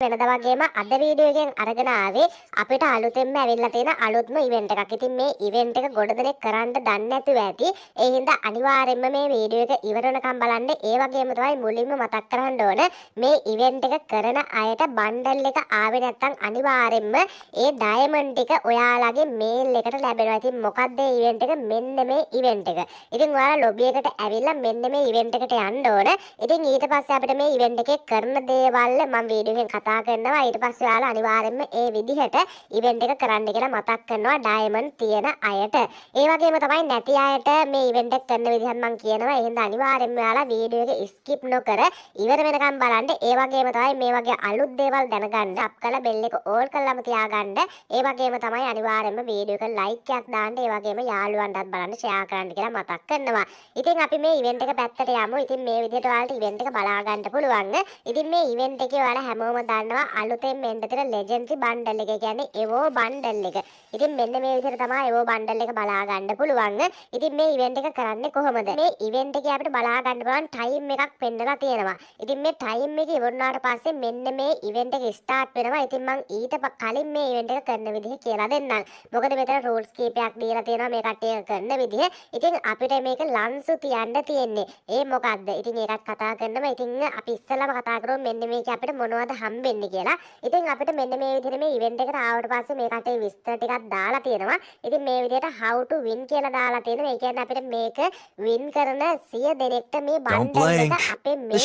වෙනද වගේම අද වීඩියෝ එකෙන් අරගෙන ආවේ අපිට අලුතෙන්ම ඇවිල්ලා තියෙන අලුත්ම ඉවෙන්ට් එකක්. ඉතින් මේ ඉවෙන්ට් එක ගොඩ දෙනෙක් කරන්න දන්නේ නැතුව ඇති. ඒ හින්දා අනිවාර්යයෙන්ම මේ වීඩියෝ එක ඉවර වෙනකම් බලන්න. ඒ වගේම තමයි මුලින්ම මතක් කරන්න ඕන මේ ඉවෙන්ට් එක කරන අයට බණ්ඩල් එක ආවේ නැත්නම් අනිවාර්යයෙන්ම ඒ ඩයමන්ඩ් ටික ඔයාලගේ මේල් එකට ලැබෙනවා. ඉතින් මොකක්ද මේ ඉවෙන්ට් එක? මෙන්න මේ ඉවෙන්ට් එක. ඉතින් ඔයාලා ලොබි එකට ඇවිල්ලා මෙන්න මේ ඉවෙන්ට් එකට යන්න ඕන. ඉතින් ඊට පස්සේ අපිට මේ ඉවෙන්ට් එකේ කරන දේවල් මම වීඩියෝ එකෙන් කතා කරනවා. ඊට පස්සේ ඔයාලා අනිවාර්යයෙන්ම ඒ විදිහට ඉවෙන්ට් එක කරන්න කියලා මතක් කරනවා ඩයමන්ඩ් තියෙන අයට. ඒ වගේම තමයි නැති අයට මේ ඉවෙන්ට් එක කරන විදිහත් මම කියනවා. ඒ හින්දා අනිවාර්යයෙන්ම ඔයාලා වීඩියෝ එක ස්කිප් නොකර ඉවර වෙනකම් බලන්න. ඒ වගේම තමයි මේ වගේ අලුත් දේවල් දැනගන්න අප් කරලා බෙල් එක ඕල් කරලාම තියාගන්න. ඒ වගේම තමයි අනිවාර්යයෙන්ම වීඩියෝ එක ලයික් එකක් දාන්න. ඒ වගේම යාළුවන්ටත් බලන්න ෂෙයා කරන්න කියලා මතක් කරනවා. ඉතින් අපි මේ ඉවෙන්ට් එක පැත්තට යමු. ඉතින් මේ විදිහට ඔයාලට ඉවෙන්ට් එක බලා ගන්න පුළුවන්. ඉතින් මේ ඉවෙන්ට් එකේ ඔයාලා හැමෝම දන්නවා අලුතෙන් එන්න තියෙන ලෙජෙන්ඩරි බණ්ඩල් එක. කියන්නේ එවෝ බණ්ඩල් එක. ඉතින් මෙන්න මේ විදිහට තමයි එවෝ බණ්ඩල් එක බලා ගන්න පුළුවන්. ඉතින් මේ ඉවෙන්ට් එක කරන්නේ කොහොමද? මේ ඉවෙන්ට් එකේ අපිට බලා ගන්න පුළුවන් ටයිම් එකක් පෙන්නලා තියෙනවා. ඉතින් මේ ටයිම් එක ඉවරනාට පස්සේ මෙන්න මේ ඉවෙන්ට් එක ස්ටාර්ට් වෙනවා. ඉතින් මම ඊට කලින් මේ ඉවෙන්ට් එක කරන විදිහ කියලා දෙන්නම්. මොකද මෙතන රූල්ස් කීපයක් දීලා තියෙනවා මේ කට්ටිය කරන විදිහ. ඉතින් අපිට මේක ලන්සු තියන්න තියෙන්නේ. ඒ මොකද්ද? ඉතින් ඒකත් කතා කරනවා. ඉතින් අපි ඉස්සෙල්ලාම කතා කරමු මෙන්න මේක අපිට මොනවද හම්බෙන්නේ කියලා. ඉතින් අපිට මෙන්න මේ විදිහට මේ ඉවෙන්ට් එකට ආවට පස්සේ මේ කටේ විස්තර ටිකක් දාලා තියෙනවා. ඉතින් මේ විදිහට how to win කියලා දාලා තියෙනවා. ඒ කියන්නේ අපිට මේක win කරන 100 දෙනෙක්ට මේ බණ්ඩල් එක අපේ මේල් බොක්ස්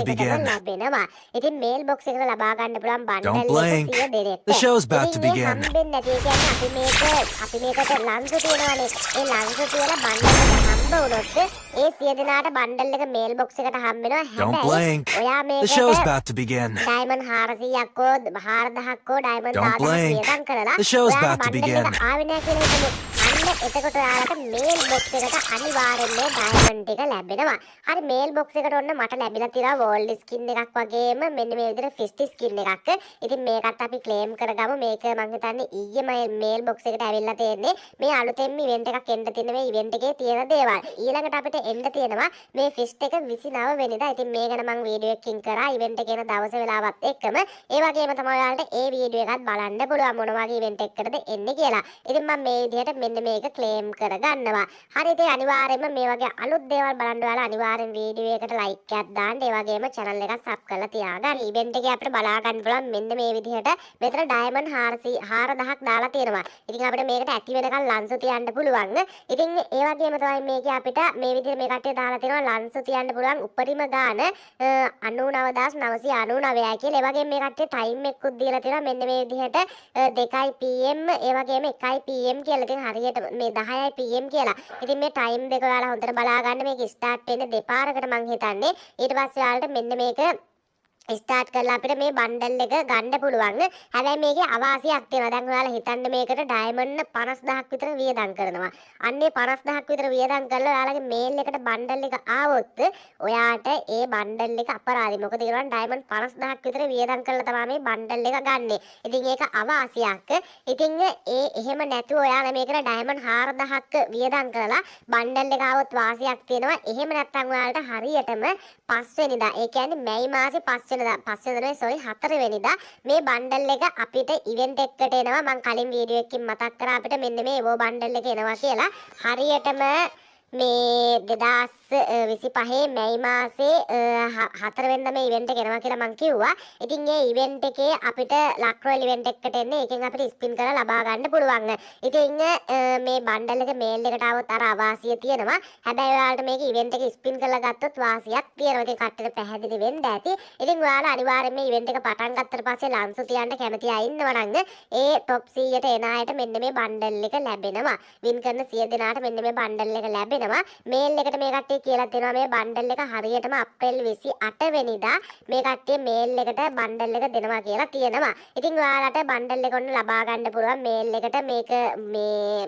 එකට ලැබෙනවා. ඉතින් මේල් බොක්ස් එකට ලබා ගන්න පුළුවන් බණ්ඩල් එක 100 දෙනෙක්ට. The show's about to begin. හම්බෙන්නේ නැති. ඒ කියන්නේ අපි මේකට ලන්සු තියනවානේ. ඒ ලන්සු තියලා බණ්ඩල් එක හම්බ වුණොත් ඒ 100 දෙනාට බණ්ඩල් එක මේල් බොක්ස් එකට හම්බ වෙනවා. Don't blink. ඔයා The මේකට show's about to begin. Diamond 400ක් කෝ 4000ක් කෝ ඩයමන්ඩ් Don't 1000ක් blink. වියදම් කරලා The show's ඔයාලා about to බණ්ඩල් begin. එක ආවේ නැහැ කියලා හිතමු. අන්න එතකොට ඔයාලට මේල් බොක්ස් එකට අනිවාර්යෙන්ම ඩයමන්ඩ් එක ලැබෙනවා. හරි මේල් බොක්ස් එකට ඔන්න මට ලැබිලා තියෙනවා වෝල්ඩ් ස්කින් එකක් වගේම මෙන්න මේ විදිහට ෆිස්ටි ස්කින් එකක්. ඉතින් මේකත් අපි ක්ලේම් කරගමු. මේක මම හිතන්නේ ඊයේ මේල් බොක්ස් එකට ඇවිල්ලා තියෙන්නේ. මේ අලුතෙන්ම ඉවෙන්ට් එකක් එන්න තියෙන මේ ඉවෙන්ට් එකේ තියෙන දේවල්. ඊළඟට අපිට එන්න තියෙනවා මේ ෆිස්ට් එක 29 වෙනිදා. ඉතින් මේ ගැන මම වීඩියෝ එකකින් කරා ඉවෙන්ට් එකේ දවස වෙලාවත් එක්කම. ඒ වගේම තමයි ඔයාලට ඒ වීඩියෝ එකත් බලන්න පුළුවන් මොන වගේ ඉවෙන්ට් එකකටද එන්නේ කියලා. ඉතින් මම මේ විදිහට මෙන්න මේක ක්ලේම් කරගන්නවා. හරි ඉතින් අනිවාර්යයෙන්ම මේ වගේ අලුත් දේවල් බලන්න ඔයාලා අනිවාර්යෙන් වීඩියෝ එකට ලයික් එකක් දාන්න. ඒ වගේම channel එක සබ් කරලා තියාගන්න. ඉවෙන්ට් එකේ අපිට බලා ගන්න පුළුවන් මෙන්න මේ විදිහට මෙතන ඩයමන්ඩ් 4000ක් දාලා තියෙනවා. ඉතින් අපිට මේකට ඇති වෙනකන් ලන්සු තියන්න පුළුවන්. ඉතින් ඒ වගේම තමයි මේකේ අපිට මේ විදිහට මේ කට්ටිය දාලා තියෙනවා ලන්සු තියන්න පුළුවන් උපරිම ගාන 99999යි කියලා. ඒ වගේම මේ කට්ටිය ටයිම් එකකුත් දීලා තියෙනවා මෙන්න මේ විදිහට 2 pm ඒ වගේම 1 pm කියලා. ඉතින් හරියට මේ 10 pm කියලා. ඉතින් මේ ටයිම් දෙක ඔයාලා හොඳට බලා ගන්න. මේක ස්ටාර්ට් වෙන්නේ දෙපාරකට මං හිතන්නේ. ඊට පස්සේ ඔයාලට මෙන්න මේක ස්ටාර්ට් කරලා අපිට මේ බණ්ඩල් එක ගන්න පුළුවන්. හැබැයි මේකේ අවාසියක් තියෙනවා. දැන් ඔයාලා හිතන්න මේකට ඩයමන්ඩ් 50000ක් විතර වියදම් කරනවා. අන්නේ 50000ක් විතර වියදම් කරලා ඔයාලගේ මේල් එකට බණ්ඩල් එක ආවොත් ඔයාට ඒ බණ්ඩල් එක අපරාධයි. මොකද ඒගොල්ලන් ඩයමන්ඩ් 50000ක් විතර වියදම් කරලා තමයි මේ බණ්ඩල් එක ගන්නෙ. ඉතින් ඒක අවාසියක්. ඉතින් එහෙම නැතුව ඔයාලා මේකට ඩයමන්ඩ් 4000ක් වියදම් කරලා බණ්ඩල් එක ආවොත් වාසියක් තියෙනවා. එහෙම නැත්නම් ඔයාලට හරියටම 5 වෙනිදා ඒ කියන්නේ මැයි මාසේ 5 4 වෙනිදා මේ බණ්ඩල් එක අපිට ඉවෙන්ට් එකකට එනවා. මම කලින් වීඩියෝ එකකින් මතක් කරා අපිට මෙන්න මේ ඒවෝ බණ්ඩල් එක එනවා කියලා. හරියටම මේ 2025 මැයි මාසේ 4 වෙනිදා මේ ඉවෙන්ට් එක එනවා කියලා මම කිව්වා. ඉතින් මේ ඉවෙන්ට් එකේ අපිට ලක්රෝල් ඉවෙන්ට් එකකට එන්නේ. ඒකෙන් අපිට ස්පින් කරලා ලබා ගන්න පුළුවන්. ඉතින් මේ බණ්ඩල් එක මේල් එකට આવොත් අර අවාසිය තියෙනවා. හැබැයි ඔයාලට මේක ඉවෙන්ට් එක ස්පින් කරලා ගත්තොත් වාසියක් තියෙනවා. ඉතින් කට්ටියට පැහැදිලි වෙන්න ඇති. ඉතින් ඔයාලා අනිවාර්යයෙන් මේ ඉවෙන්ට් එක පටන් ගත්තට පස්සේ ලන්සු තියන්න කැමති අය ඉන්නවා නම් ඒ টොප් 100ට එන අයට මෙන්න මේ බණ්ඩල් එක ලැබෙනවා. වින් කරන 100 දෙනාට මෙන්න මේ බණ්ඩල් එක ලැබෙනවා. මේල් එකට මේ කට්ටිය කියලා දෙනවා මේ බණ්ඩල් එක හරියටම අප්‍රේල් 28 වෙනිදා මේ කට්ටිය මේල් එකට බණ්ඩල් එක දෙනවා කියලා තියෙනවා. ඉතින් ඔයාලට බණ්ඩල් එක ඔන්න ලබා ගන්න පුළුවන් මේල් එකට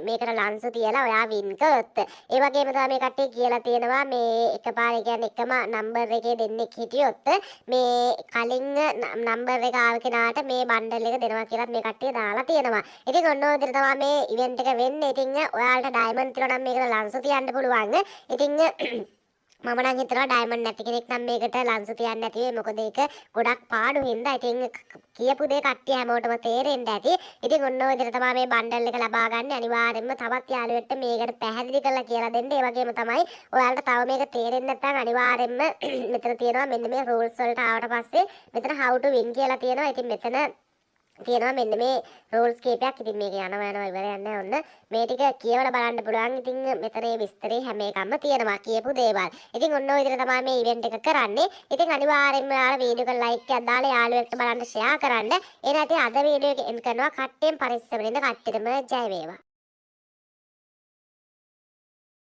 මේකට ලන්සු තියලා ඔයා වින් කරොත්. ඒ වගේම තමයි මේ කට්ටිය කියලා තියෙනවා මේ එකපාරේ කියන්නේ එකම නම්බර් එකේ දෙන්නෙක් හිටියොත් මේ කලින් නම්බර් එක ආව කෙනාට මේ බණ්ඩල් එක දෙනවා කියලා මේ කට්ටිය දාලා තියෙනවා. ඉතින් ඔන්න ඔය විදිහට තමයි මේ ඉවෙන්ට් එක වෙන්නේ. ඉතින් ඔයාලට ඩයමන්ඩ් තියනවා නම් මේකට ලන්සු තියන්න පුළුවන්. ඉතින් මම නම් හිතනවා ඩයමන්ඩ් නැති කෙනෙක් නම් මේකට ලන්සු තියන්නේ නැති වෙයි. මොකද ඒක ගොඩක් පාඩු හින්දා. ඉතින් කියපු දේ කට්ටිය හැමෝටම තේරෙන්න ඇති. ඉතින් ඔන්න ඔය විදිහට තමයි මේ බණ්ඩල් එක ලබා ගන්න. අනිවාර්යෙන්ම තවත් යාළුවෙක්ට මේකට පැහැදිලි කරලා කියලා දෙන්න. ඒ වගේම තමයි ඔයාලට තව මේක තේරෙන්නේ නැත්නම් අනිවාර්යෙන්ම මෙතන තියෙනවා මෙන්න මේ රූල්ස් වලට ආවට පස්සේ මෙතන how to win කියලා තියෙනවා. ඉතින් මෙතන තියෙනවා මෙන්න මේ රූල්ස් කීපයක්. ඉතින් මේක යනවා ඉවරයක් නැහැ. ඔන්න මේ ටික කියවලා බලන්න පුළුවන්. ඉතින් මෙතන මේ විස්තරේ හැම එකක්ම තියෙනවා කියපු දේවල්. ඉතින් ඔන්න ඔය විදිහට තමයි මේ ඉවෙන්ට් එක කරන්නේ. ඉතින් අනිවාර්යෙන්ම ඔයාලා වීඩියෝ එක ලයික් එකක් දාලා යාළුවෙක්ට බලන්න ෂෙයා කරන්න. එහෙනම් ඉතින් අද වීඩියෝ එක එන්ඩ් කරනවා. කට්ටියෙන් පරිස්සමෙන් ඉන්න කට්ටියටම ජය වේවා.